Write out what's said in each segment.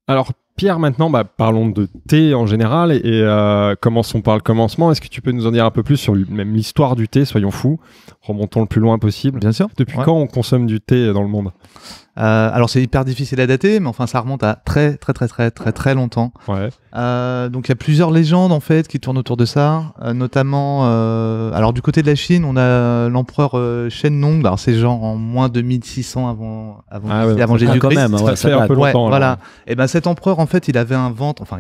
Alors, Pierre, maintenant, parlons de thé en général et commençons par le commencement. Est-ce que tu peux nous en dire un peu plus sur même l'histoire du thé, soyons fous, remontons le plus loin possible. Bien sûr. Depuis quand on consomme du thé dans le monde? Alors c'est hyper difficile à dater, mais enfin ça remonte à très longtemps. Ouais. Donc il y a plusieurs légendes en fait qui tournent autour de ça, notamment alors du côté de la Chine, on a l'empereur Shennong. Alors c'est genre en moins 2600 avant Jésus-Christ. Quand même, ça fait un peu longtemps. Voilà. Et ben cet empereur en fait, il avait un ventre, enfin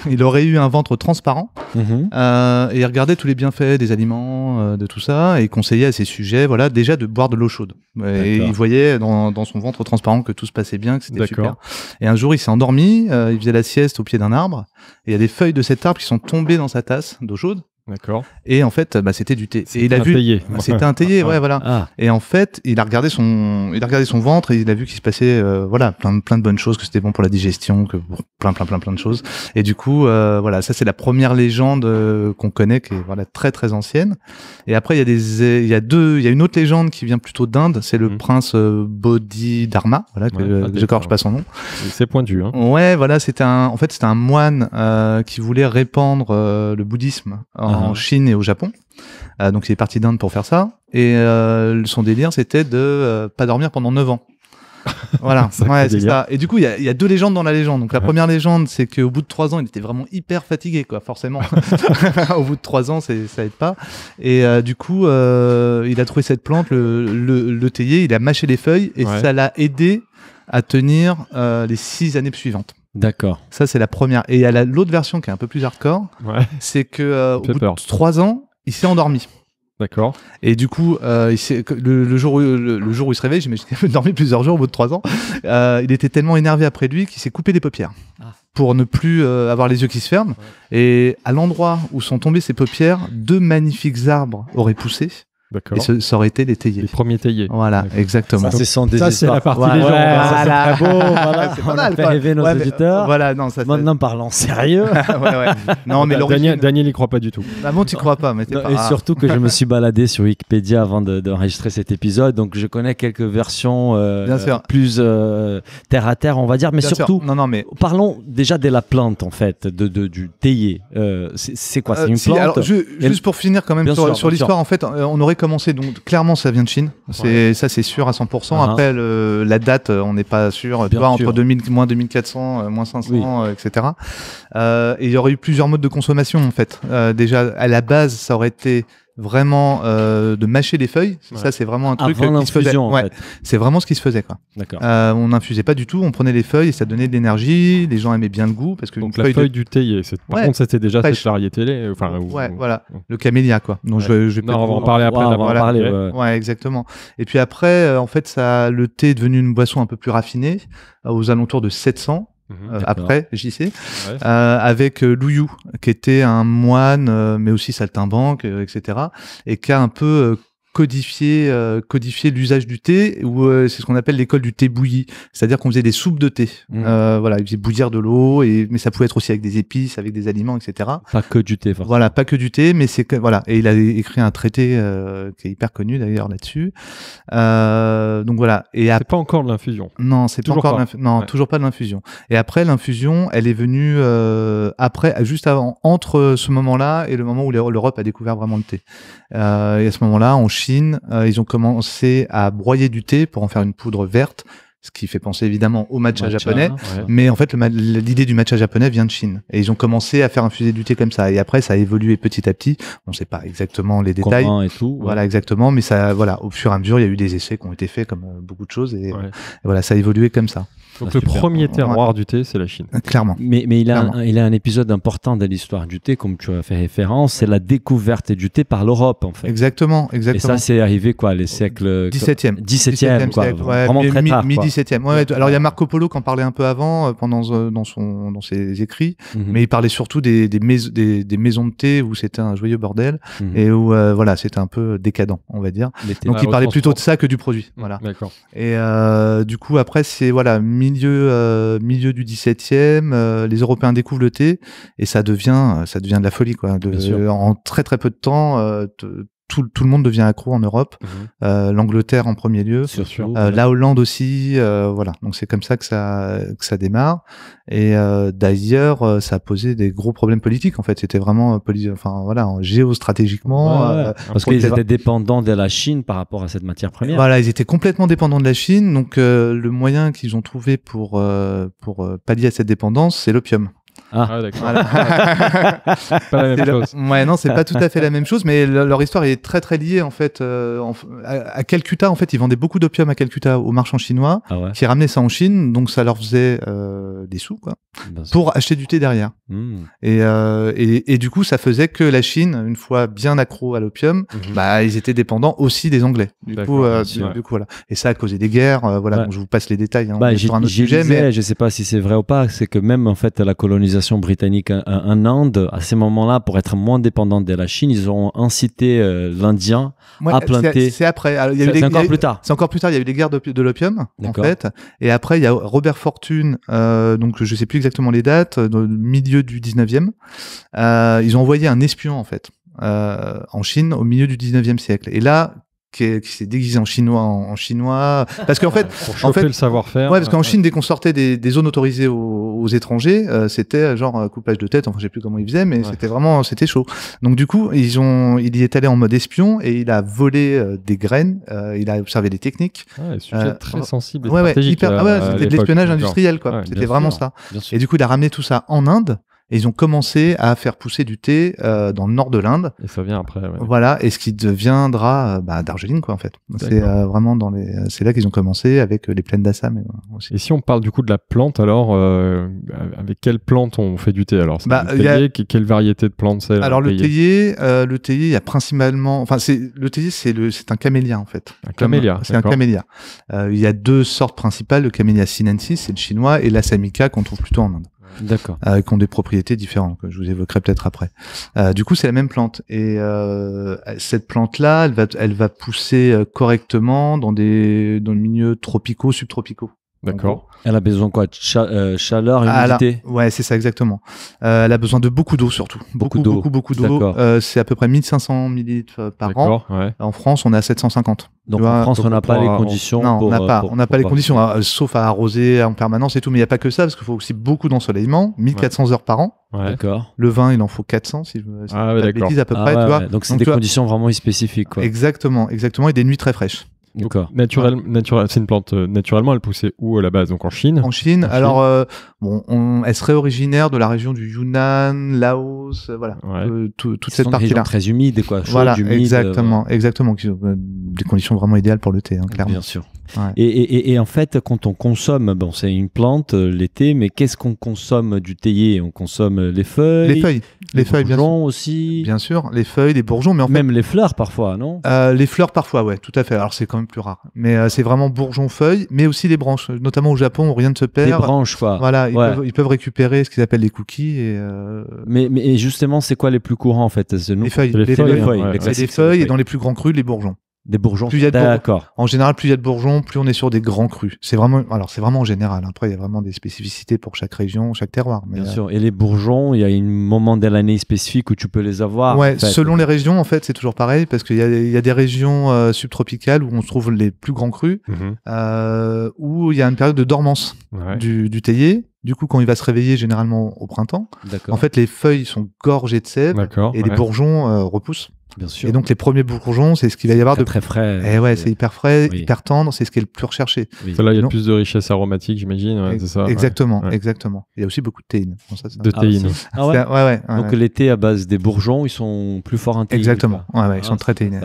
il aurait eu un ventre transparent et il regardait tous les bienfaits des aliments, de tout ça, et il conseillait à ses sujets, voilà, déjà de boire de l'eau chaude. Et il voyait dans son ventre transparent que tout se passait bien, que c'était super. Et un jour, il s'est endormi, il faisait la sieste au pied d'un arbre, et il y a des feuilles de cet arbre qui sont tombées dans sa tasse d'eau chaude. D'accord. Et en fait, c'était du thé. Et il a vu. C'était un théier, ouais, voilà. Ah. Et en fait, il a regardé son ventre et il a vu qu'il se passait, voilà, plein de bonnes choses, que c'était bon pour la digestion, que plein de choses. Et du coup, voilà, ça c'est la première légende qu'on connaît, qui est voilà très ancienne. Et après, il y a une autre légende qui vient plutôt d'Inde. C'est le prince Bodhidharma, voilà, que j'écorche pas son nom. C'est pointu, hein. Ouais, voilà, c'était un moine qui voulait répandre le bouddhisme en Chine et au Japon. Donc il est parti d'Inde pour faire ça. Et son délire, c'était de pas dormir pendant 9 ans. Voilà, ouais, c'est ça. Et du coup, il y a deux légendes dans la légende. Donc la première légende, c'est qu'au bout de 3 ans, il était vraiment hyper fatigué, quoi, forcément. Au bout de 3 ans, ça aide pas. Et du coup, il a trouvé cette plante, le théier, il a mâché les feuilles et ça l'a aidé à tenir les 6 années suivantes. D'accord. Ça, c'est la première. Et il y a l'autre version qui est un peu plus hardcore. Ouais. C'est que au bout de 3 ans, il s'est endormi. D'accord. Et du coup, le jour où il se réveille, j'imagine qu'il a dormi plusieurs jours au bout de 3 ans. Il était tellement énervé après lui qu'il s'est coupé les paupières pour ne plus avoir les yeux qui se ferment. Ouais. Et à l'endroit où sont tombées ses paupières, 2 magnifiques arbres auraient poussé. D'accord. Et ça aurait été les théiers. Les premiers théiers. Voilà, exactement. Ça, c'est la partie légende. Voilà. C'est très beau. Voilà. C'est on pas mal, a fait rêver nos auditeurs. Voilà, non, ça. Maintenant, parlons sérieux. ouais. Non, mais l'origine. Daniel y croit pas du tout. Ah bon, tu crois pas, mais non, et surtout que je me suis baladé sur Wikipédia avant d'enregistrer cet épisode, donc je connais quelques versions plus terre à terre, on va dire, mais bien surtout. Sûr. Non, mais parlons déjà de la plante en fait, du théier. C'est quoi? C'est une plante. Alors, juste pour finir quand même sur l'histoire, en fait, on aurait commencé donc clairement ça vient de Chine, ça c'est sûr à 100%. Après la date on n'est pas sûr, tu vois, entre moins 2400, moins 500, etc. Et il y aurait eu plusieurs modes de consommation en fait. Déjà à la base ça aurait été vraiment de mâcher les feuilles, ça c'est vraiment un truc avant qui se faisait. En fait. C'est vraiment ce qui se faisait, quoi. D'accord. On n'infusait pas du tout, on prenait les feuilles et ça donnait de l'énergie, les gens aimaient bien le goût parce que donc la feuille du théier, par contre c'était déjà cette variété, voilà, le camélia, quoi. Donc je vais on va en parler après. On va en parler. Ouais, exactement. Et puis après en fait le thé est devenu une boisson un peu plus raffinée aux alentours de 700. Après JC avec Louyou qui était un moine mais aussi saltimbanque, etc., et qui a un peu codifié l'usage du thé, ou c'est ce qu'on appelle l'école du thé bouilli, c'est-à-dire qu'on faisait des soupes de thé. Voilà, il faisait bouillir de l'eau, mais ça pouvait être aussi avec des épices, avec des aliments, etc. Pas que du thé, forcément. Voilà, pas que du thé, mais voilà. Et il a écrit un traité qui est hyper connu d'ailleurs là-dessus. Donc voilà. Et c'est pas encore de l'infusion. Non, c'est toujours pas encore toujours pas de l'infusion. Et après l'infusion, elle est venue juste avant, entre ce moment-là et le moment où l'Europe a découvert vraiment le thé. Et à ce moment-là, en Chine, ils ont commencé à broyer du thé pour en faire une poudre verte, ce qui fait penser évidemment au matcha japonais. Mais en fait, l'idée du matcha japonais vient de Chine. Et ils ont commencé à faire infuser du thé comme ça. Et après, ça a évolué petit à petit. On ne sait pas exactement les détails. Et tout, Voilà, exactement. Mais ça, voilà, au fur et à mesure, il y a eu des essais qui ont été faits, comme beaucoup de choses. Et voilà, ça a évolué comme ça. Donc le premier terroir du thé, c'est la Chine. Clairement. Mais il a un épisode important de l'histoire du thé, comme tu as fait référence, c'est la découverte du thé par l'Europe, en fait. Exactement. Et ça, c'est arrivé quoi, les siècles 17e. 17e, quoi. Vraiment très tard. Mi-17e. Ouais, alors il y a Marco Polo qui en parlait un peu avant, dans ses écrits, mais il parlait surtout des maisons de thé où c'était un joyeux bordel et où voilà, c'était un peu décadent, on va dire. Donc il parlait plutôt de ça que du produit. Voilà. D'accord. Et du coup après c'est milieu du 17e, les Européens découvrent le thé et ça devient de la folie, quoi. En très très peu de temps, tout le monde devient accro en Europe. L'Angleterre en premier lieu, la Hollande aussi, voilà. Donc c'est comme ça que ça démarre. Et d'ailleurs, ça a posé des gros problèmes politiques. En fait, c'était vraiment géostratégiquement. Parce qu'ils étaient dépendants de la Chine par rapport à cette matière première. Voilà, ils étaient complètement dépendants de la Chine. Donc le moyen qu'ils ont trouvé pour pallier à cette dépendance, c'est l'opium. D'accord. Voilà. Pas la même chose. Ouais, non, c'est pas tout à fait la même chose, mais leur histoire est très très liée en fait. À Calcutta, en fait, ils vendaient beaucoup d'opium à Calcutta aux marchands chinois, qui ramenaient ça en Chine, donc ça leur faisait des sous, quoi, pour acheter du thé derrière. Et du coup, ça faisait que la Chine, une fois bien accro à l'opium, ils étaient dépendants aussi des Anglais. Du coup, voilà. Et ça a causé des guerres. Voilà, donc je vous passe les détails. Hein, sur un autre sujet, mais je sais pas si c'est vrai ou pas, c'est que même en fait la colonisation britannique en Inde, à ces moments-là, pour être moins dépendante de la Chine, ils ont incité l'Indien à planter. C'est après. C'est encore plus tard. C'est encore plus tard. Il y a eu les guerres de l'opium, en fait. Et après, il y a Robert Fortune, donc je sais plus exactement les dates, dans le milieu du 19e. Ils ont envoyé un espion, en fait, en Chine au milieu du 19e siècle. Et là, qui s'est déguisé en chinois, parce qu'en fait, pour chauffer le savoir-faire. Ouais, parce qu'en Chine, dès qu'on sortait des zones autorisées aux étrangers, c'était genre coupage de tête, enfin, je sais plus comment ils faisaient, mais c'était chaud. Donc du coup, il y est allé en mode espion et il a volé des graines, il a observé les techniques. Sujet très sensible et stratégique. C'était de l'espionnage industriel, quoi. Ouais, c'était vraiment ça. Et du coup, il a ramené tout ça en Inde. Et ils ont commencé à faire pousser du thé dans le nord de l'Inde. Et ça vient après. Ouais. Voilà, et ce qui deviendra Darjeeling, quoi, en fait. C'est vraiment c'est là qu'ils ont commencé avec les plaines d'Assam. Et si on parle du coup de la plante, alors avec quelle plante on fait du thé alors? Le théier, quelle variété de plantes c'est? Alors le théier, il y a principalement, enfin le théier c'est un camélia en fait. Un camélia. C'est un camélia. Il y a deux sortes principales, le camélia sinensis, c'est le chinois, et l'Assamica qu'on trouve plutôt en Inde. D'accord. Qui ont des propriétés différentes, que je vous évoquerai peut-être après. Du coup, c'est la même plante. Et cette plante-là, elle va pousser correctement dans le milieu tropicaux, subtropicaux. D'accord. Elle a besoin quoi? Chaleur, humidité? Ouais, c'est ça exactement. Elle a besoin de beaucoup d'eau surtout. Beaucoup d'eau. C'est à peu près 1500 millilitres par an. Ouais. En France, on est à 750. Donc en France, on n'a pas les conditions. Non, on n'a pas les conditions, sauf à arroser en permanence et tout. Mais il n'y a pas que ça, parce qu'il faut aussi beaucoup d'ensoleillement, 1400 heures par an. Ouais. D'accord. Le vin, il en faut 400, si je me pas de bêtises, à peu près. Tu vois. Donc c'est des conditions vraiment spécifiques, quoi. Exactement. Et des nuits très fraîches. D'accord. C'est une plante naturellement, elle poussait où à la base? Donc en Chine. En Chine. Alors elle serait originaire de la région du Yunnan, Laos, voilà, toute cette partie-là. Très humide, quoi. Chaude, voilà, humide, exactement. Des conditions vraiment idéales pour le thé, clairement. Bien sûr. Ouais. Et en fait, quand on consomme, c'est une plante, l'été, mais qu'est-ce qu'on consomme du théier? On consomme les feuilles. Les feuilles, bien sûr. Aussi. Bien sûr, les feuilles, les bourgeons, mais même les fleurs parfois, non? Les fleurs parfois, ouais, tout à fait. Alors c'est quand même plus rare, mais c'est vraiment bourgeons, feuilles, mais aussi les branches. Notamment au Japon, où rien ne se perd. Les branches, quoi. Voilà, ils peuvent récupérer ce qu'ils appellent les cookies. Mais justement, c'est quoi les plus courants en fait? Les feuilles. Les feuilles et dans les plus grands crus, les bourgeons. Des bourgeons. D'accord. En général, plus il y a de bourgeons, plus on est sur des grands crus. C'est vraiment en général. Après, il y a vraiment des spécificités pour chaque région, chaque terroir. Mais bien sûr. Et les bourgeons, il y a un moment de l'année spécifique où tu peux les avoir. Ouais. En fait. Selon les régions, en fait, c'est toujours pareil parce qu'il y a des régions subtropicales où on se trouve les plus grands crus, où il y a une période de dormance du théier. Du coup, quand il va se réveiller, généralement au printemps, en fait, les feuilles sont gorgées de sève et les bourgeons repoussent. Bien sûr. Et donc les premiers bourgeons, c'est ce qu'il va y avoir très frais. Et ouais, c'est hyper frais, hyper tendre, c'est ce qui est le plus recherché. Oui. Là, il y a plus de richesse aromatique, j'imagine. C'est ça. Exactement. Il y a aussi beaucoup de théine. Bon, de théine. Ouais. Donc les thés à base des bourgeons, ils sont plus forts en théine. Exactement. Ouais, ils sont très théinés.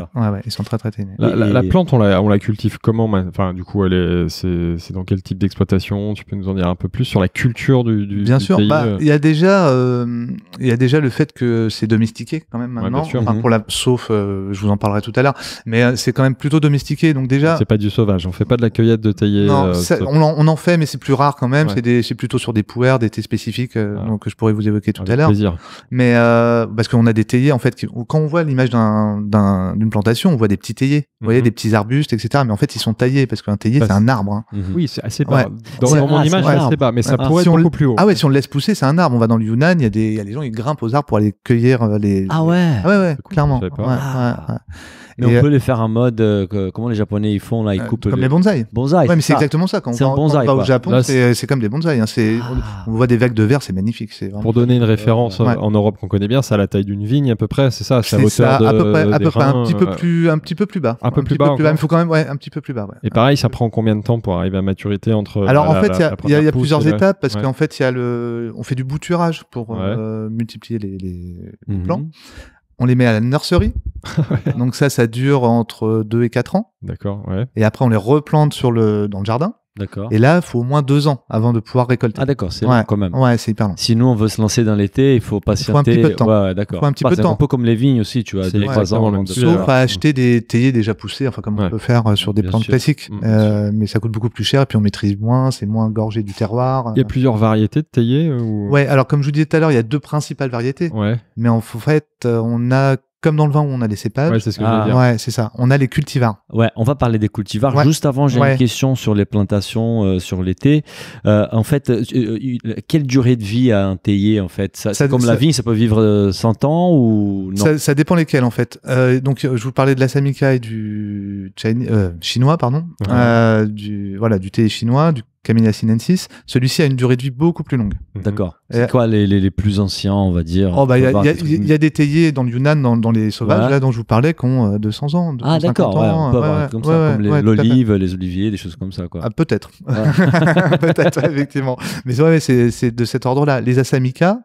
Ils sont très théinés. La plante, on la cultive comment? Enfin, du coup, c'est dans quel type d'exploitation? Tu peux nous en dire un peu plus sur la culture du Bien sûr. théier? Il y a déjà le fait que c'est domestiqué quand même maintenant. Sauf, je vous en parlerai tout à l'heure, mais c'est quand même plutôt domestiqué, donc déjà. C'est pas du sauvage, on fait pas de la cueillette de théier. Non, on en fait, mais c'est plus rare quand même. Ouais. C'est plutôt sur des puers, des thés spécifiques, donc que je pourrais vous évoquer tout à l'heure. Plaisir. Mais parce qu'on a des théiers en fait, quand on voit l'image d'une plantation, on voit des petits théiers, vous voyez, des petits arbustes, etc. Mais en fait, ils sont taillés parce qu'un théier, c'est un arbre. Oui, c'est assez bas. Dans mon image, c'est assez bas, mais ça pourrait être beaucoup plus haut. Ah ouais, si on le laisse pousser, c'est un arbre. On va dans le Yunnan, il y a des gens, ils grimpent aux arbres pour aller cueillir les. Ah ouais. Ouais, clairement. je savais pas. Ouais. Mais on peut les faire en mode comment les Japonais ils font là, ils coupent comme les bonsaïs. Bonsaï. Ouais, mais c'est exactement ça. Quand on va au Japon, là, c'est comme des bonsaïs. Hein. On voit des vagues de verre, c'est magnifique. Pour donner une référence en Europe qu'on connaît bien, c'est à la taille d'une vigne à peu près, c'est ça. C'est à peu près, un petit peu plus bas. Un peu plus bas. Il faut quand même un petit peu plus bas. Ouais. Et pareil, ça prend combien de temps pour arriver à maturité entre. Alors en fait, il y a plusieurs étapes parce qu'en fait, on fait du bouturage pour multiplier les plants. On les met à la nursery. Donc ça dure entre 2 et 4 ans. D'accord, ouais. Et après, on les replante dans le jardin. D'accord. Et là, il faut au moins 2 ans avant de pouvoir récolter. Ah d'accord, c'est long quand même. Ouais, c'est hyper long. Si nous, on veut se lancer dans l'été, il faut patienter. Il faut un petit peu de temps. Ouais, d'accord. Il faut un petit peu de temps. Un peu comme les vignes aussi, tu vois. 2-3 ans. Sauf à acheter des théiers déjà poussés, enfin comme on peut faire sur des plantes classiques. Mais ça coûte beaucoup plus cher et puis on maîtrise moins, c'est moins gorgé du terroir. Il y a plusieurs variétés de théiers Ouais, alors comme je vous disais tout à l'heure, il y a 2 principales variétés. Ouais. Mais en fait, on a comme dans le vin où on a les cépages. Ouais, c'est ce que je veux dire. Ouais, c'est ça. On a les cultivars. Ouais, on va parler des cultivars. Ouais. Juste avant, j'ai une question sur les plantations sur l'été. En fait, quelle durée de vie a un théier en fait ça, comme la vigne, ça peut vivre 100 ans ou non? Ça dépend lesquels en fait. Donc, je vous parlais de l'Asanika et du chinois, pardon. Du thé chinois, du Camellia sinensis. Celui-ci a une durée de vie beaucoup plus longue. D'accord. C'est quoi les plus anciens, on va dire? Il y a des théiers dans le Yunnan, dans les sauvages, là dont je vous parlais, qui ont 200 ans. 250 ah d'accord, ans, on peut avoir comme ça, comme l'olive, les oliviers, des choses comme ça, quoi. Ah, peut-être. Peut-être, effectivement. Mais c'est de cet ordre-là. Les Asamika,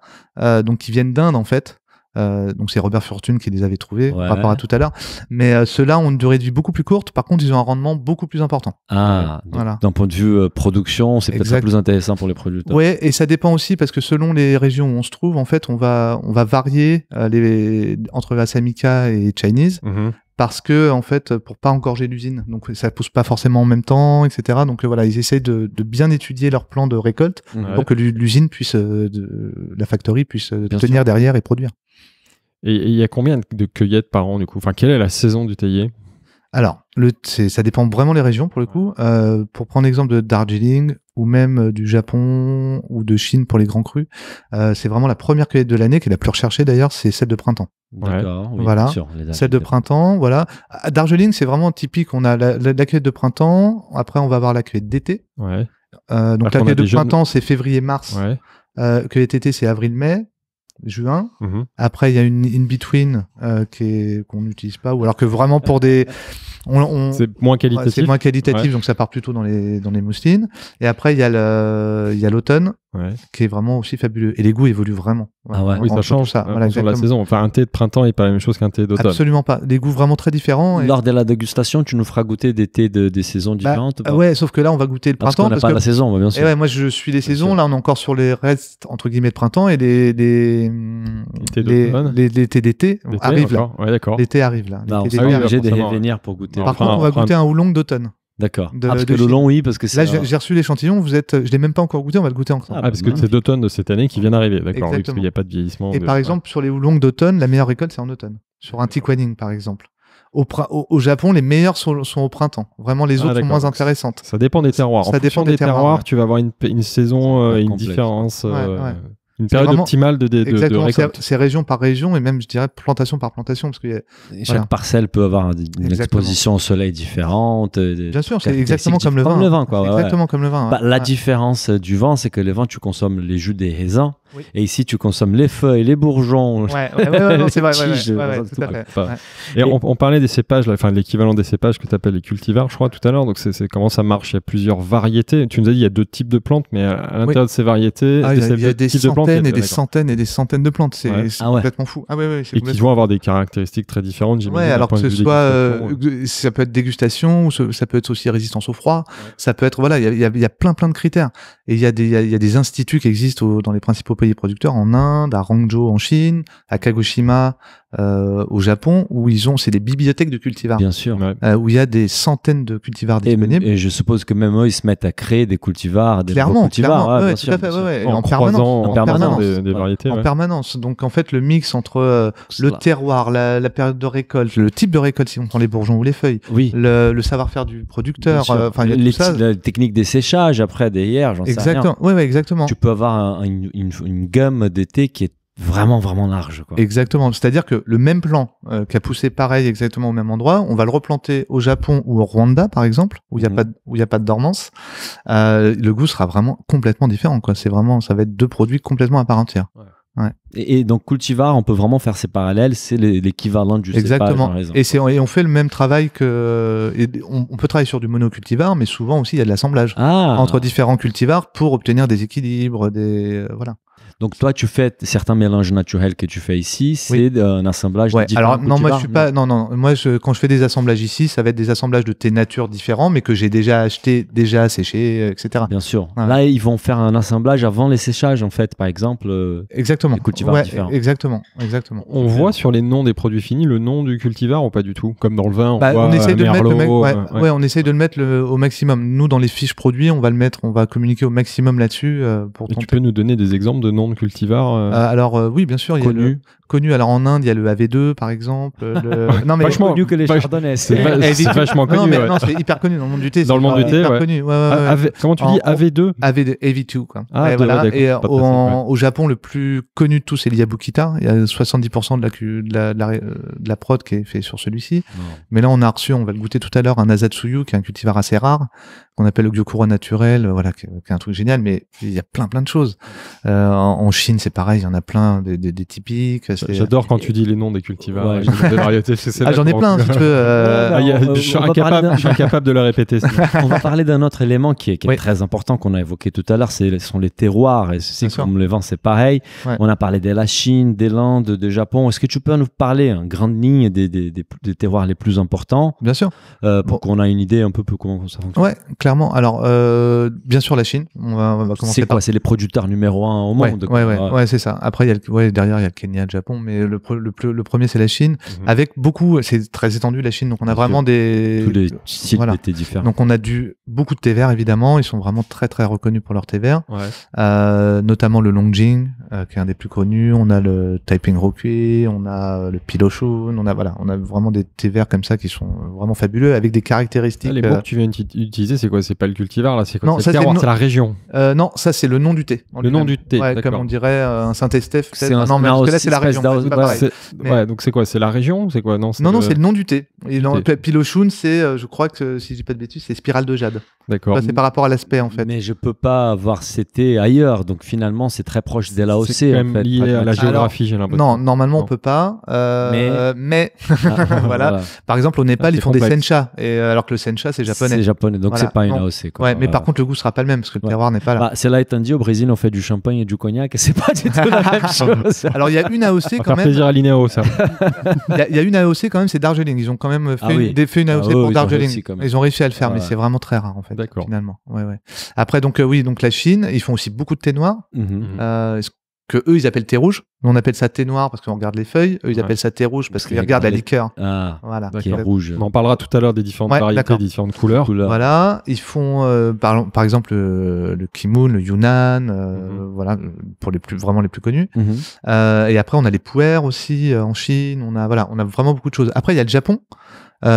donc qui viennent d'Inde en fait. Donc c'est Robert Fortune qui les avait trouvés par rapport à tout à l'heure. Mais ceux-là ont une durée de vie beaucoup plus courte. Par contre, ils ont un rendement beaucoup plus important. Ah, voilà. D'un point de vue production, c'est peut-être plus intéressant pour les producteurs. Ouais, et ça dépend aussi parce que selon les régions où on se trouve, en fait, on va varier entre Asamika et Chinese. Parce que en fait, pour pas engorger l'usine, donc ça pousse pas forcément en même temps, etc. Donc voilà, ils essaient de bien étudier leur plan de récolte pour que l'usine puisse, la factory puisse tenir derrière et produire. Et il y a combien de cueillettes par an du coup? Enfin, quelle est la saison du théier? Alors, ça dépend vraiment des régions pour le coup. Pour prendre l'exemple de Darjeeling ou même du Japon ou de Chine pour les grands crus, c'est vraiment la première cueillette de l'année qui est la plus recherchée d'ailleurs, c'est celle de printemps. D'accord, oui, voilà. Bien sûr, celle de printemps, voilà. À Darjeeling, c'est vraiment typique. On a la cueillette de printemps. Après, on va avoir la cueillette d'été. Ouais. Donc la cueillette de printemps, c'est février-mars. Ouais. Cueillette d'été, c'est avril-mai. Juin. Après, il y a une in-between qu'on n'utilise pas, ou alors que vraiment pour des... c'est moins qualitatif. C'est moins qualitatif, donc ça part plutôt dans les mousselines. Et après, il y a l'automne, qui est vraiment aussi fabuleux. Et les goûts évoluent vraiment. Oui, ça change ça. Sur la saison. Enfin, un thé de printemps n'est pas la même chose qu'un thé d'automne. Absolument pas. Des goûts vraiment très différents. Lors de la dégustation, tu nous feras goûter des thés des saisons différentes. Ouais, sauf que là, on va goûter le printemps. Parce qu'on n'a pas la saison, bien sûr. Et ouais, moi, je suis les saisons. Là, on est encore sur les restes, entre guillemets, de printemps et les thés d'été arrivent là. Ouais, d'accord. L'été arrive là. On sera obligé de venir pour goûter. Par contre, on va goûter un houlong d'automne. D'accord. Parce que le long, oui, parce que c'est... Là, j'ai reçu l'échantillon, je l'ai même pas encore goûté, on va le goûter encore. Parce que c'est d'automne de cette année qui vient d'arriver, d'accord, oui, parce qu'il n'y a pas de vieillissement. Et par exemple, sur les houlongs d'automne, la meilleure récolte, c'est en automne. Sur un Tikwaning, par exemple. Au Japon, les meilleures sont au printemps. Vraiment, les autres sont moins intéressantes. Ça dépend des terroirs. Ça dépend des terroirs. Tu vas avoir une saison, une différence... Une période optimale de récolte. C'est région par région et même, je dirais, plantation par plantation. Parce que chaque parcelle peut avoir une exposition au soleil différente. Bien sûr, c'est exactement comme le vin. Comme le vin, quoi. Exactement comme le vin. La différence du vin, c'est que le vin, tu consommes les jus des raisins. Oui. Et ici, tu consommes les feuilles, les bourgeons. C'est vrai. Et on parlait des cépages, enfin l'équivalent des cépages que tu appelles les cultivars, je crois, tout à l'heure. Donc, c'est comment ça marche? Il y a plusieurs variétés. Tu nous as dit il y a 2 types de plantes, mais à l'intérieur de ces variétés, il y a des centaines et des centaines et des centaines de plantes. C'est complètement fou. Et qui vont avoir des caractéristiques très différentes, j'imagine. Alors que ce soit, ça peut être dégustation, ou ça peut être aussi résistance au froid. Ça peut être, voilà, il y a plein de critères. Et il y a des instituts qui existent dans les principaux pays producteurs, en Inde, à Hangzhou en Chine, à Kagoshima au Japon, où c'est des bibliothèques de cultivars. Bien sûr. Où il y a des centaines de cultivars disponibles. Et je suppose que même eux, ils se mettent à créer des cultivars, des clairement, cultivars. Bien sûr, tout à fait. En permanence. Des variétés. En permanence. Donc en fait, le mix entre le terroir, la période de récolte, le type de récolte, si on prend les bourgeons ou les feuilles, le savoir-faire du producteur, la technique des séchages après, derrière, j'en sais rien. Exactement. Tu peux avoir une gamme d'été qui est vraiment large, quoi. Exactement. C'est-à-dire que le même plant qui a poussé pareil exactement au même endroit, on va le replanter au Japon ou au Rwanda, par exemple, où il y a pas de dormance. Le goût sera vraiment complètement différent, quoi. Ça va être deux produits complètement à part entière. Ouais. Et donc cultivar, on peut vraiment faire ces parallèles, c'est l'équivalent du exactement. cépage. Et on fait le même travail on peut travailler sur du monocultivar, mais souvent aussi il y a de l'assemblage entre différents cultivars pour obtenir des équilibres, voilà. Donc toi, tu fais certains mélanges naturels que tu fais ici, c'est un assemblage de différents cultivars. Alors non, moi je suis pas. Non. Moi, quand je fais des assemblages ici, ça va être des assemblages de thé nature différents, mais que j'ai déjà acheté, déjà séché, etc. Bien sûr. Ouais. Là, ils vont faire un assemblage avant les séchages, en fait, par exemple. Exactement. Des cultivars différents. Exactement. On voit sur les noms des produits finis le nom du cultivar ou pas du tout, comme dans le vin. On essaye de on essaye de le mettre au maximum. Nous, dans les fiches produits, on va communiquer au maximum là-dessus pour. Tu peux nous donner des exemples de noms de cultivars alors oui, bien sûr, il y a connu. Alors en Inde, il y a le AV2 par exemple. Non mais vachement connu que les chardonnays. C'est vachement connu. Non, c'est hyper connu dans le monde du thé. Dans le monde du thé, connu. Comment tu dis AV2? AV2 quoi. Ah, voilà. Et au Japon, le plus connu de tous, c'est l'Yabukita. Il y a 70% de la prod qui est fait sur celui-ci. Mais là, on va le goûter tout à l'heure, un Asatsuyu qui est un cultivar assez rare qu'on appelle le Gyokuro naturel, voilà, qui est un truc génial. Mais il y a plein de choses. En Chine, c'est pareil, il y en a plein des typiques. J'adore quand tu dis les noms des cultivars, des variétés. J'en ai plein, si tu veux. Je suis incapable de le répéter. On va parler d'un autre élément qui est très important, qu'on a évoqué tout à l'heure, ce sont les terroirs. Et c'est comme le vin, c'est pareil. Ouais. On a parlé de la Chine, des Landes, du Japon. Est-ce que tu peux nous parler en grande ligne des terroirs les plus importants? Bien sûr. Pour qu'on ait une idée un peu comment ça fonctionne. Ouais, clairement. Alors, bien sûr, la Chine. On va commencer c'est quoi? C'est les producteurs numéro 1 au monde. Ouais, c'est ça. Après, derrière, il y a le Kenya, le Japon, mais le premier, c'est la Chine. Avec beaucoup, c'est très étendu, la Chine. Donc, on a vraiment tous les styles de thé différents. Donc, on a beaucoup de thé vert, évidemment. Ils sont vraiment très, très reconnus pour leur thé vert. Notamment le Longjing, qui est un des plus connus. On a le Taiping Rokui, on a le Piloshun, on a vraiment des thés verts comme ça qui sont vraiment fabuleux, avec des caractéristiques. Les mots que tu viens d'utiliser, c'est quoi? C'est pas le cultivar, là? C'est quoi? C'est la région. Non, ça, c'est le nom du thé. Le nom du thé, comme on dirait un Saint-Estèphe. Non, mais parce que là, c'est la région. Donc c'est quoi? C'est la région? C'est quoi? Non, c'est le nom du thé. Piloshun, c'est, je crois que, si je dis pas de bêtises, c'est spirale de jade. D'accord. C'est par rapport à l'aspect, en fait. Mais je peux pas avoir ces thés ailleurs, donc finalement, c'est très proche de l'AOC. C'est quand même lié à la géographie, j'ai l'impression. Non, normalement, on peut pas. Mais voilà. Par exemple, au Népal, ils font des sencha, alors que le sencha, c'est japonais. C'est japonais, donc c'est pas une AOC. Ouais, mais par contre, le goût sera pas le même, parce que le terroir n'est pas là. Cela étant dit, au Brésil, on fait du champagne et du cognac, et c'est pas du tout la même chose. Alors, il y a une AOC quand même. Plaisir à l'Inéo, ça. Il y a une AOC quand même, c'est Darjeeling. Ils ont quand même fait une AOC pour Darjeeling. Ils ont réussi à le faire, mais c'est vraiment très rare, en fait, finalement. Ouais. Après, donc la Chine, ils font aussi beaucoup de thé noir. Que eux ils appellent thé rouge. Nous on appelle ça thé noir parce qu'on regarde les feuilles. Eux ils appellent ça thé rouge parce qu'ils regardent la liqueur. Voilà. Qui est rouge. On en parlera tout à l'heure des différentes variétés, des différentes couleurs. Voilà. Ils font par exemple le Kimun, le Yunnan, voilà pour vraiment les plus connus. Et après on a les pu'er aussi en Chine. On a vraiment beaucoup de choses. Après il y a le Japon.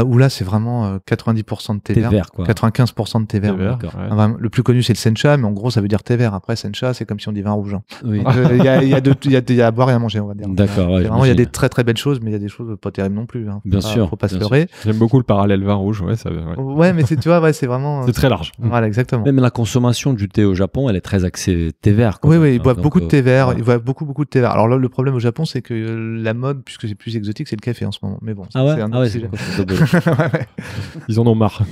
Où là c'est vraiment 90% de thé vert, 95% de thé vert. Le plus connu c'est le sencha, mais en gros ça veut dire thé vert. Après sencha c'est comme si on dit vin rouge. Oui. Il y a à boire et à manger, on va dire. D'accord. Il y a des très très belles choses, mais il y a des choses pas terribles non plus. Bien sûr. Faut pas se leurrer. J'aime beaucoup le parallèle vin rouge. Ouais, mais tu vois, c'est vraiment. C'est très large. Voilà, exactement. Même la consommation du thé au Japon, elle est très axée thé vert. Oui, ils boivent beaucoup de thé vert. Ils boivent beaucoup de thé vert. Alors là, le problème au Japon, c'est que la mode, puisque c'est plus exotique, c'est le café en ce moment. Mais bon, c'est un autre sujet. Ils en ont marre.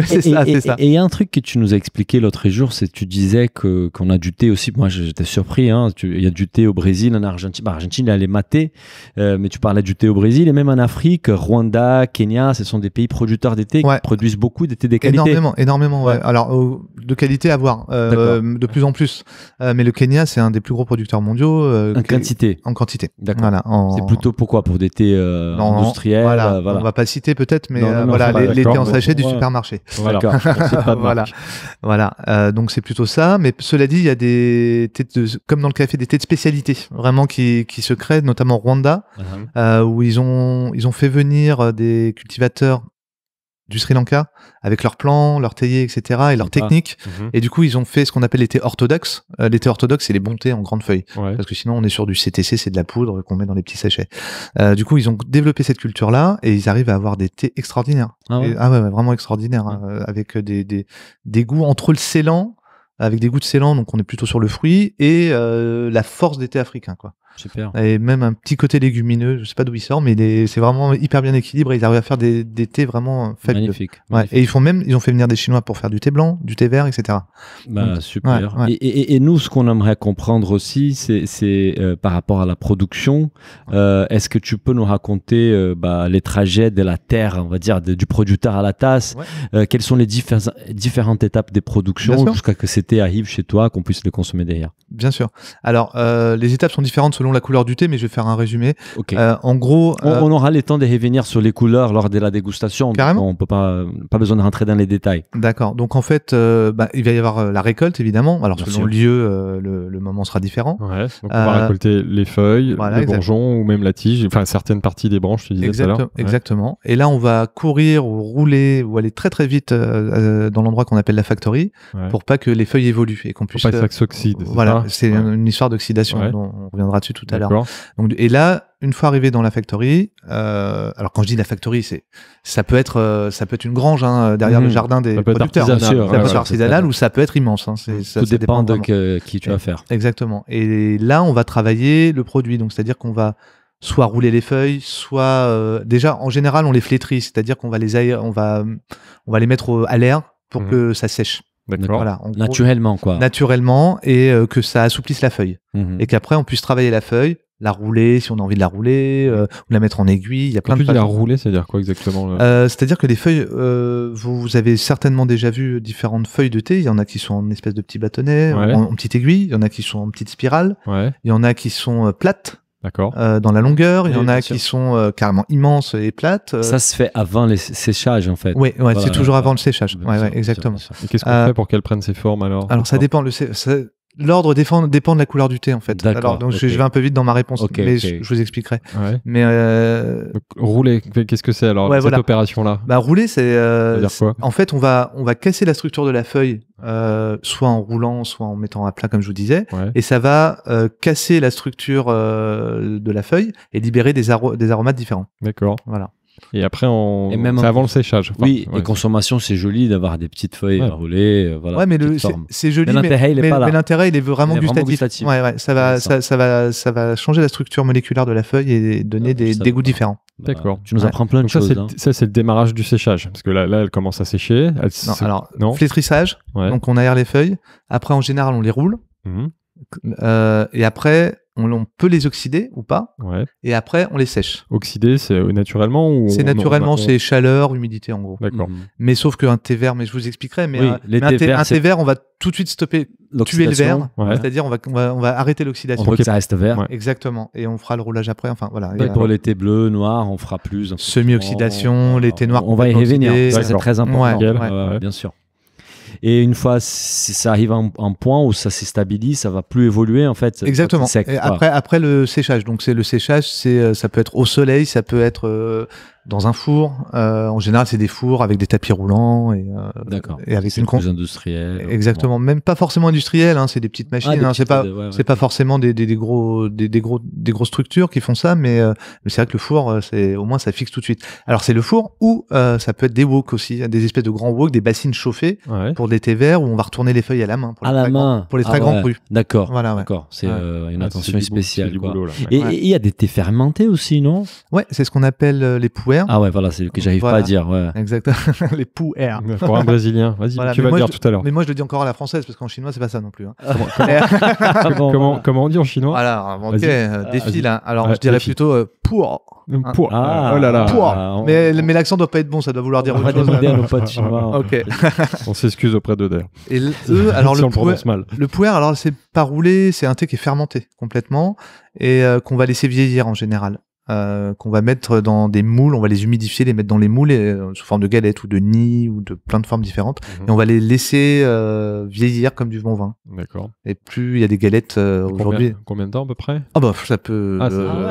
C'est ça. Et il y a un truc que tu nous as expliqué l'autre jour, c'est que tu disais qu'on a du thé aussi. Moi, j'étais surpris. Il y a du thé au Brésil, en Argentine. Argentine, il y a les matés, mais tu parlais du thé au Brésil et même en Afrique, Rwanda, Kenya, ce sont des pays producteurs de thé qui produisent beaucoup de thé de qualité. Énormément. Ouais. Alors, de qualité à voir, de plus en plus. Mais le Kenya, c'est un des plus gros producteurs mondiaux. En quantité. D'accord. Voilà, c'est plutôt pourquoi? Pour des thés industriels. Voilà. On va pas citer peut-être, mais les thés en sachet du supermarché. Voilà. Donc c'est plutôt ça. Mais cela dit, il y a des thés comme dans le café, des thés de spécialité, vraiment qui se créent, notamment au Rwanda, où ils ont fait venir des cultivateurs du Sri Lanka, avec leurs plants, leurs théiers, etc., et leurs techniques. Et du coup, ils ont fait ce qu'on appelle les thés orthodoxes. Les thés orthodoxes, c'est les bons thés en grandes feuilles. Parce que sinon, on est sur du CTC, c'est de la poudre qu'on met dans les petits sachets. Du coup, ils ont développé cette culture-là et ils arrivent à avoir des thés extraordinaires. Vraiment extraordinaires, avec des goûts entre le ceylan, avec des goûts de ceylan, donc on est plutôt sur le fruit, et la force des thés africains, quoi. Super. Et même un petit côté légumineux, je sais pas d'où il sort, mais c'est vraiment hyper bien équilibré. Ils arrivent à faire des thés vraiment fabuleux. Magnifique. Et ils ont fait venir des Chinois pour faire du thé blanc, du thé vert, etc. Donc, super. Et nous, ce qu'on aimerait comprendre aussi, c'est par rapport à la production. Est-ce que tu peux nous raconter les trajets de la terre, on va dire, du producteur à la tasse? Quelles sont les différentes étapes des productions jusqu'à que ces thés arrivent chez toi, qu'on puisse les consommer derrière? Bien sûr. Alors, les étapes sont différentes selon la couleur du thé, mais je vais faire un résumé. En gros, on aura le temps de revenir sur les couleurs lors de la dégustation. Carrément. Donc on peut pas besoin de rentrer dans les détails. D'accord. Donc en fait, il va y avoir la récolte évidemment. Alors selon le lieu, le moment sera différent. Donc on va récolter les feuilles, les bourgeons ou même la tige. Enfin certaines parties des branches, tu disais tout à l'heure. Exactement. Et là, on va courir ou rouler ou aller très très vite dans l'endroit qu'on appelle la factory pour pas que les feuilles évoluent et qu'on puisse. Pour pas que ça s'oxyde. Voilà, c'est une histoire d'oxydation. Dont on reviendra dessus tout à l'heure. Donc, et là, une fois arrivé dans la factory, alors quand je dis la factory, ça peut être une grange derrière le jardin des producteurs. Ça peut être artisanal ou ça peut être immense. Tout dépend de qui tu vas faire. Exactement. Et là, on va travailler le produit. Donc, c'est-à-dire qu'on va soit rouler les feuilles, soit déjà en général on les flétrit, c'est-à-dire qu'on va on va les mettre à l'air pour que ça sèche. D'accord. Voilà, naturellement quoi. Naturellement et que ça assouplisse la feuille et qu'après on puisse travailler la feuille, la rouler si on a envie de la rouler, ou la mettre en aiguille. Il y a plein de façons. La rouler, c'est-à-dire quoi exactement c'est-à-dire que les feuilles, vous avez certainement déjà vu différentes feuilles de thé. Il y en a qui sont en espèce de petits bâtonnets, en petite aiguille. Il y en a qui sont en petite spirale. Il y en a qui sont plates. D'accord. Dans la longueur, il y en a qui sont carrément immenses et plates. Ça se fait avant le séchage en fait. Oui, voilà, c'est toujours avant le séchage. Exactement. Et qu'est-ce qu'on fait pour qu'elles prennent ces formes alors? Alors ça dépend. L'ordre dépend de la couleur du thé en fait. Alors donc je vais un peu vite dans ma réponse, mais je vous expliquerai. Mais donc, rouler, qu'est-ce que c'est alors cette opération-là? Rouler, c'est quoi en fait on va casser la structure de la feuille, soit en roulant, soit en mettant à plat comme je vous disais, et ça va casser la structure de la feuille et libérer des aromates différents. D'accord. Voilà. Et après, c'est avant le séchage. Enfin, et consommation, c'est joli d'avoir des petites feuilles à rouler. Voilà, mais c'est joli, mais l'intérêt, il est vraiment gustatif. Ça va changer la structure moléculaire de la feuille et donner des goûts différents. D'accord. Tu nous apprends plein de choses. Ça, c'est le démarrage du séchage. Parce que là elle commence à sécher. Flétrissage. Donc, on aère les feuilles. Après, en général, on les roule. Et après, on peut les oxyder ou pas. Et après, on les sèche. Oxyder, c'est naturellement ou c'est naturellement, c'est chaleur, humidité en gros. D'accord. Mais sauf qu'un thé vert, mais je vous expliquerai, mais un thé vert, on va tout de suite tuer le vert. C'est-à-dire, on va arrêter l'oxydation. Pour que ça reste vert. Exactement. Et on fera le roulage après. Enfin, voilà. Pour les thés bleus, noirs, on fera plus. Semi-oxydation, les thés noirs. On va y revenir. Ça, c'est très important. Bien sûr. Et une fois ça arrive à un point où ça s'est stabilisé, ça va plus évoluer en fait. Exactement. Et après le séchage, donc c'est le séchage, ça peut être au soleil, ça peut être dans un four. En général, c'est des fours avec des tapis roulants et avec une plus industriel. Exactement. Même pas forcément industriel, c'est des petites machines. C'est pas forcément des grosses structures qui font ça, mais c'est vrai que le four, au moins ça fixe tout de suite. Alors c'est le four ou ça peut être des wok aussi, des espèces de grands wok, des bassines chauffées pour des thés verts où on va retourner les feuilles à la main pour les très grands crus. D'accord. Voilà. D'accord. C'est une attention spéciale. Et il y a des thés fermentés aussi, non? Ouais, c'est ce qu'on appelle les pu'er. Ah ouais, voilà, c'est ce que j'arrive pas à dire. Exactement. Les pu'er. Pour un Brésilien. Vas-y, tu vas le dire tout à l'heure. Mais moi, je le dis encore à la française parce qu'en chinois, c'est pas ça non plus. Comment on dit en chinois? Alors, défi là. Alors, je dirais plutôt pour. Oh là là. Pour. Mais l'accent doit pas être bon, ça doit vouloir dire autre chose. On va demander à nos potes chinois. Ok. On s'excuse auprès d'eux d'ailleurs. Et alors le pu'er, alors c'est pas roulé, c'est un thé qui est fermenté complètement et qu'on va laisser vieillir en général. qu'on va mettre dans des moules, on va les humidifier, les mettre dans les moules sous forme de galettes ou de nids ou de plein de formes différentes, et on va les laisser vieillir comme du bon vin. D'accord. Et plus il y a des galettes aujourd'hui. Combien de temps à peu près? Ah bah ça peut.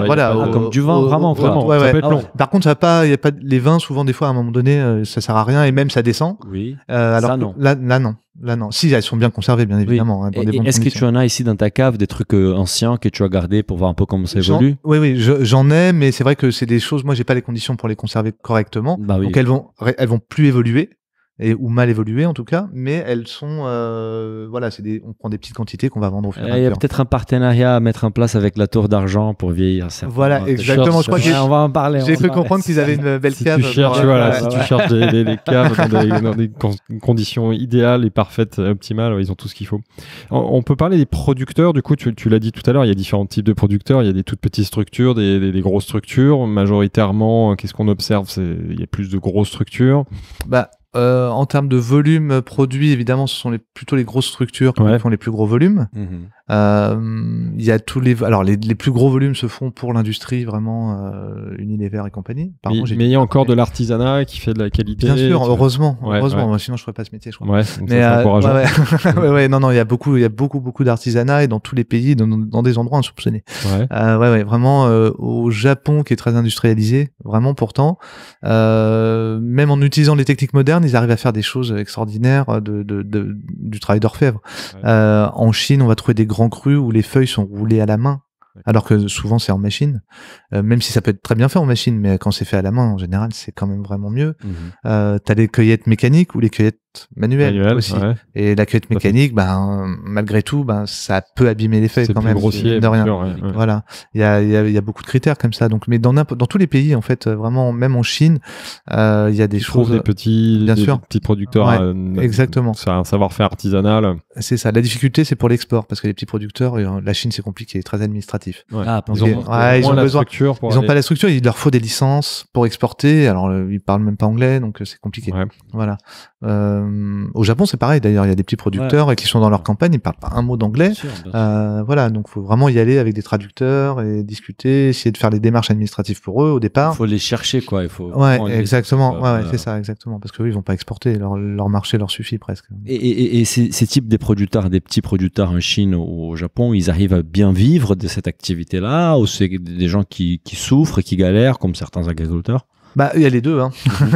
Voilà, comme du vin, vraiment. Ouais, ça peut être long. Par contre, il y a pas les vins souvent des fois à un moment donné, ça sert à rien et même ça descend. Oui. Alors ça, non. Là non. Là, non. Si, elles sont bien conservées, bien évidemment. Oui. Hein, dans des bonnes est-ce que conditions. tu en as ici dans ta cave des trucs anciens que tu as gardés pour voir un peu comment ça évolue? Oui, j'en ai, mais c'est vrai que c'est des choses, moi, j'ai pas les conditions pour les conserver correctement. Bah oui. Donc, elles vont plus évoluer. Ou mal évolué en tout cas, mais elles sont voilà, on prend des petites quantités qu'on va vendre au fur et à mesure. Il y a peut-être un partenariat à mettre en place avec la Tour d'Argent pour vieillir. Voilà, exactement. Je crois on va en parler. J'ai cru comprendre qu'ils avaient une belle cave. Si tu cherches des caves dans des conditions idéales et parfaites, optimales, ils ont tout ce qu'il faut. On peut parler des producteurs. Du coup, tu l'as dit tout à l'heure, il y a différents types de producteurs. Il y a des toutes petites structures, des grosses structures. Majoritairement, qu'est-ce qu'on observe? Il y a plus de grosses structures. En termes de volume produit, évidemment, ce sont plutôt les grosses structures qui font les plus gros volumes. Il y a alors les plus gros volumes se font pour l'industrie, vraiment Unilever et compagnie. Mais il y a encore de l'artisanat qui fait de la qualité. Bien sûr, heureusement. Moi, sinon je ferais pas ce métier, je crois. Ouais, mais non, il y a beaucoup d'artisanat et dans tous les pays, dans des endroits insoupçonnés. Vraiment au Japon qui est très industrialisé, vraiment pourtant, même en utilisant les techniques modernes, ils arrivent à faire des choses extraordinaires du travail d'orfèvre. En Chine, on va trouver des grands crus où les feuilles sont roulées à la main. Alors que souvent c'est en machine, même si ça peut être très bien fait en machine, mais quand c'est fait à la main, en général, c'est quand même vraiment mieux. T'as les cueillettes mécaniques ou les cueillettes manuelles aussi. Ouais. Et la cueillette mécanique, malgré tout, ça peut abîmer les feuilles quand même. C'est grossier, de rien. Voilà. Il y a beaucoup de critères comme ça. Donc, mais dans tous les pays, en fait, vraiment, même en Chine, il y a des choses. Des petits producteurs. Exactement. C'est un savoir-faire artisanal. C'est ça. La difficulté, c'est pour l'export, parce que les petits producteurs, la Chine, c'est compliqué, très administratif. Ouais. Ils ont besoin. Ils n'ont pas la structure. Il leur faut des licences pour exporter. Alors, ils parlent même pas anglais, donc c'est compliqué. Ouais. Voilà. Au Japon, c'est pareil. D'ailleurs, il y a des petits producteurs qui sont dans leur campagne, ils parlent pas un mot d'anglais. Voilà, donc faut vraiment y aller avec des traducteurs et discuter, essayer de faire les démarches administratives pour eux au départ. Il faut les chercher, quoi. Il faut. Exactement. C'est ça, exactement, parce que ils vont pas exporter. Leur marché leur suffit presque. Et ces types de producteurs, des petits producteurs en Chine ou au Japon, ils arrivent à bien vivre de cette activité-là, ou c'est des gens qui souffrent et qui galèrent, comme certains agriculteurs? Il y a les deux, hein.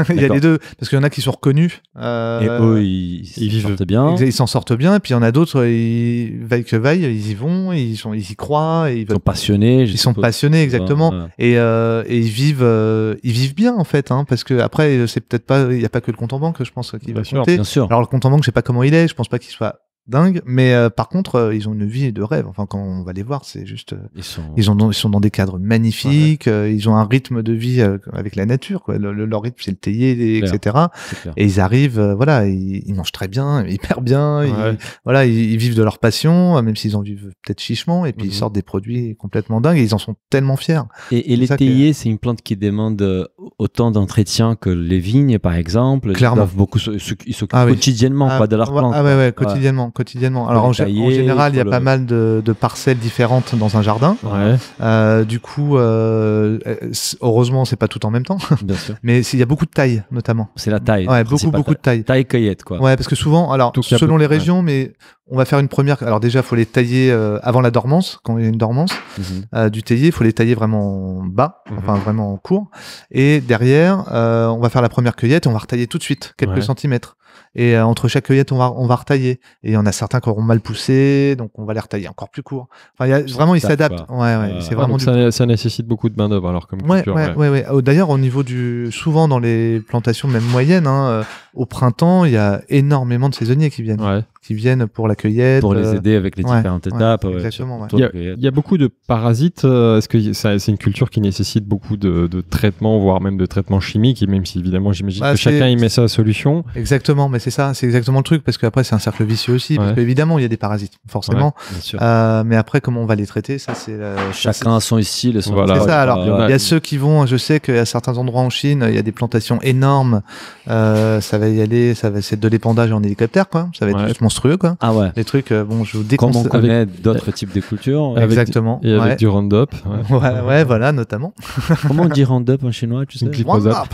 Il y a les deux, parce qu'il y en a qui sont reconnus. Et eux, ils vivent bien. Ils s'en sortent bien, et puis il y en a d'autres, vaille que vaille, ils y vont, ils y croient, ils sont passionnés. Ils sont passionnés, exactement. Et ils vivent bien, en fait, hein, parce que après, c'est peut-être pas, il y a pas que le compte en banque, je pense, qui va compter. Bien sûr. Alors le compte en banque, je sais pas comment il est, je pense pas qu'il soit dingue, mais par contre ils ont une vie de rêve. Enfin, quand on va les voir, c'est juste ils sont dans des cadres magnifiques, ils ont un rythme de vie avec la nature, quoi. Leur rythme, c'est le théier, etc. Et ils arrivent, ils mangent très bien, hyper bien, ils vivent de leur passion, même s'ils en vivent peut-être chichement, et puis ils sortent des produits complètement dingues et ils en sont tellement fiers. Et les théiers, c'est une plante qui demande autant d'entretien que les vignes, par exemple. Clairement. Ils s'occupent quotidiennement de leur plante. Quotidiennement. Alors en général, il y a pas mal de parcelles différentes dans un jardin. Du coup, heureusement, c'est pas tout en même temps. Bien sûr. Mais il y a beaucoup de taille, notamment. C'est la taille. Ouais, beaucoup de taille. Taille cueillette, quoi. Ouais, parce que souvent, alors selon les régions, mais on va faire une première. Alors déjà, il faut les tailler avant la dormance, quand il y a une dormance du théier. Il faut les tailler vraiment bas, enfin vraiment court. Et derrière, on va faire la première cueillette et on va retailler tout de suite, quelques centimètres. Et entre chaque cueillette, on va retailler. Et il y en a certains qui auront mal poussé, donc on va les retailler encore plus courts. Enfin, vraiment, ils s'adaptent. C'est vraiment ça nécessite beaucoup de main-d'œuvre, alors comme culture. D'ailleurs, au niveau souvent dans les plantations, même moyennes, au printemps, il y a énormément de saisonniers qui viennent pour la cueillette. Pour les aider avec les différentes étapes. Exactement. Il y a beaucoup de parasites. Est-ce que c'est une culture qui nécessite beaucoup de traitements, voire même de traitements chimiques, et même si évidemment, j'imagine que chacun y met sa solution. Exactement, mais c'est exactement le truc, parce qu'après, c'est un cercle vicieux aussi, parce qu'évidemment, il y a des parasites, forcément. Mais après, comment on va les traiter, ça, c'est... Chacun a son style et son... C'est ça, alors, il y a ceux qui vont... Je sais qu'à certains endroits en Chine, il y a des plantations énormes. Ça va y aller, c'est de l'épandage en hélicoptère, quoi. Ça va être justement monstrueux, quoi. Ah ouais. Les trucs, bon, je vous déconseille. Comme on connaît d'autres types de cultures. Exactement. Et avec du Roundup. Ouais, voilà, notamment. Comment on dit Roundup en chinois, tu sais? Glyphosate.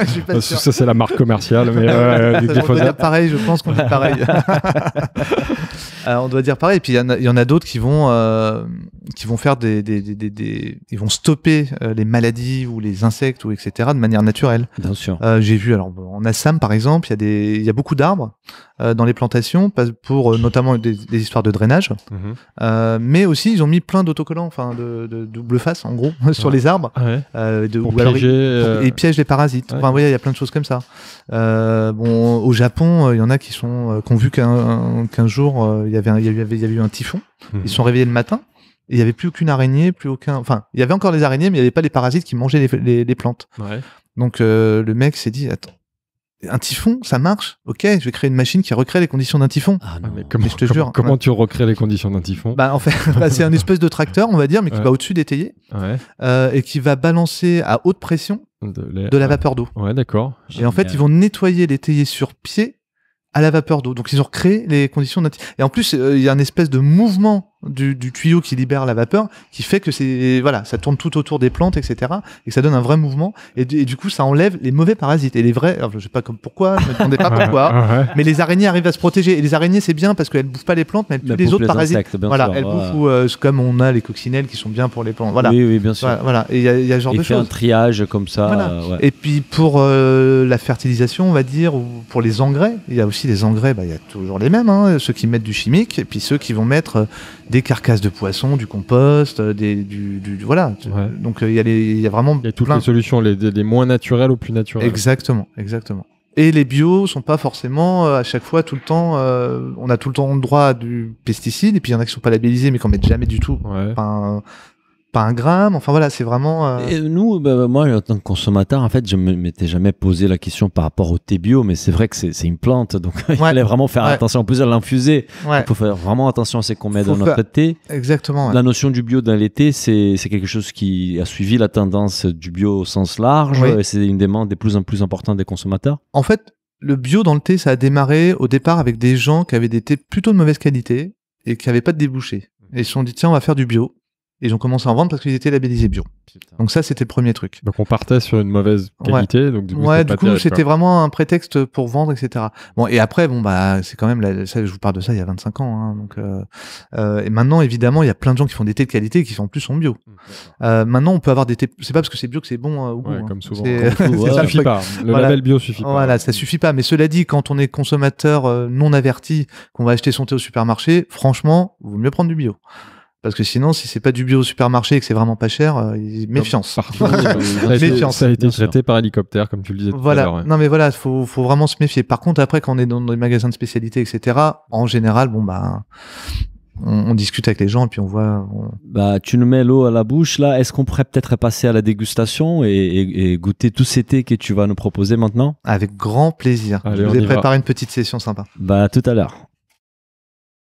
Je suis pas sûr. Ça, c'est la marque commerciale, mais du glyphosate. Pareil, je pense qu'on dit pareil. On doit dire pareil. Et puis, il y en a d'autres qui vont faire ils vont stopper les maladies ou les insectes ou etc. de manière naturelle. Bien sûr. J'ai vu, alors en Assam par exemple, il y a beaucoup d'arbres dans les plantations pour notamment des histoires de drainage, mais aussi ils ont mis plein d'autocollants, enfin de double face en gros sur les arbres, pour piéger, et piègent les parasites. Enfin, vous voyez, il y a plein de choses comme ça. Bon, au Japon, il y en a qui ont vu qu'un jour il y avait eu un typhon. Ils se sont réveillés le matin. Il n'y avait plus aucune araignée, enfin, il y avait encore les araignées, mais il n'y avait pas les parasites qui mangeaient les plantes. Ouais. Donc, le mec s'est dit, attends, un typhon, ça marche? Ok, je vais créer une machine qui recrée les conditions d'un typhon. Ah non. Mais je te jure. Comment tu recrées les conditions d'un typhon? Bah, en fait, c'est un espèce de tracteur, on va dire, mais qui va au-dessus des théiers. Et qui va balancer à haute pression de la vapeur d'eau. Ouais, d'accord. Et en fait, ils vont nettoyer les théiers sur pied à la vapeur d'eau. Donc ils ont recréé les conditions d'un typhon. Et en plus, il y a un espèce de mouvement du tuyau qui libère la vapeur, qui fait que ça tourne tout autour des plantes, etc. Et que ça donne un vrai mouvement. Et du coup, ça enlève les mauvais parasites. Et les vrais, alors, je sais pas pourquoi, je me demandais pas pourquoi, mais les araignées arrivent à se protéger. Et les araignées, c'est bien parce qu'elles bouffent pas les plantes, mais elles tuent les autres parasites. Insectes, voilà, elles bouffent comme on a les coccinelles qui sont bien pour les plantes. Voilà. Oui, bien sûr. Voilà. Et il y a ce genre de choses. Il fait un triage comme ça. Voilà. Et puis pour la fertilisation, on va dire, ou pour les engrais, il y a aussi des engrais, il y a toujours les mêmes, ceux qui mettent du chimique, et puis ceux qui vont mettre des carcasses de poissons, du compost, voilà. Ouais. Donc il y a vraiment toutes les solutions, les moins naturelles aux plus naturelles. Exactement. Et les bio sont pas forcément à chaque fois tout le temps. On a tout le temps le droit à du pesticide, et puis il y en a qui sont pas labellisés, mais qu'on met jamais du tout. Ouais. Pas un gramme, enfin voilà, c'est vraiment... Et nous, moi, en tant que consommateur, en fait, je ne m'étais jamais posé la question par rapport au thé bio, mais c'est vrai que c'est une plante, donc il fallait vraiment faire attention. En plus, à l'infuser, il faut faire vraiment attention à ce qu'on met dans notre thé. Exactement. La notion du bio dans les thés, c'est quelque chose qui a suivi la tendance du bio au sens large, et c'est une demande de plus en plus importante des consommateurs. En fait, le bio dans le thé, ça a démarré au départ avec des gens qui avaient des thés plutôt de mauvaise qualité et qui n'avaient pas de débouchés. Et ils se sont dit, tiens, on va faire du bio. Et ils ont commencé à en vendre parce qu'ils étaient labellisés bio. Putain. Donc ça, c'était le premier truc. Donc on partait sur une mauvaise qualité. Donc du coup, c'était vraiment un prétexte pour vendre, etc. Bon, et après, c'est quand même, ça, je vous parle de ça il y a 25 ans. Donc, et maintenant, évidemment, il y a plein de gens qui font des thés de qualité et qui en plus sont bio. Maintenant, on peut avoir des thés, c'est pas parce que c'est bio que c'est bon au goût. Comme souvent. Ça suffit pas. Le label bio suffit pas. Voilà, ça suffit pas. Mais cela dit, quand on est consommateur non averti, qu'on va acheter son thé au supermarché, franchement, il vaut mieux prendre du bio. Parce que sinon, si c'est pas du bio au supermarché et que c'est vraiment pas cher, méfiance. Méfiance. Ça a été traité par hélicoptère, comme tu le disais tout à l'heure. Non, mais voilà, faut vraiment se méfier. Par contre, après, quand on est dans des magasins de spécialité, etc., en général, on discute avec les gens et puis on voit. Tu nous mets l'eau à la bouche là. Est-ce qu'on pourrait peut-être passer à la dégustation et goûter tous ces thés que tu vas nous proposer maintenant? Avec grand plaisir. Allez, je vous ai préparé une petite session sympa. Tout à l'heure.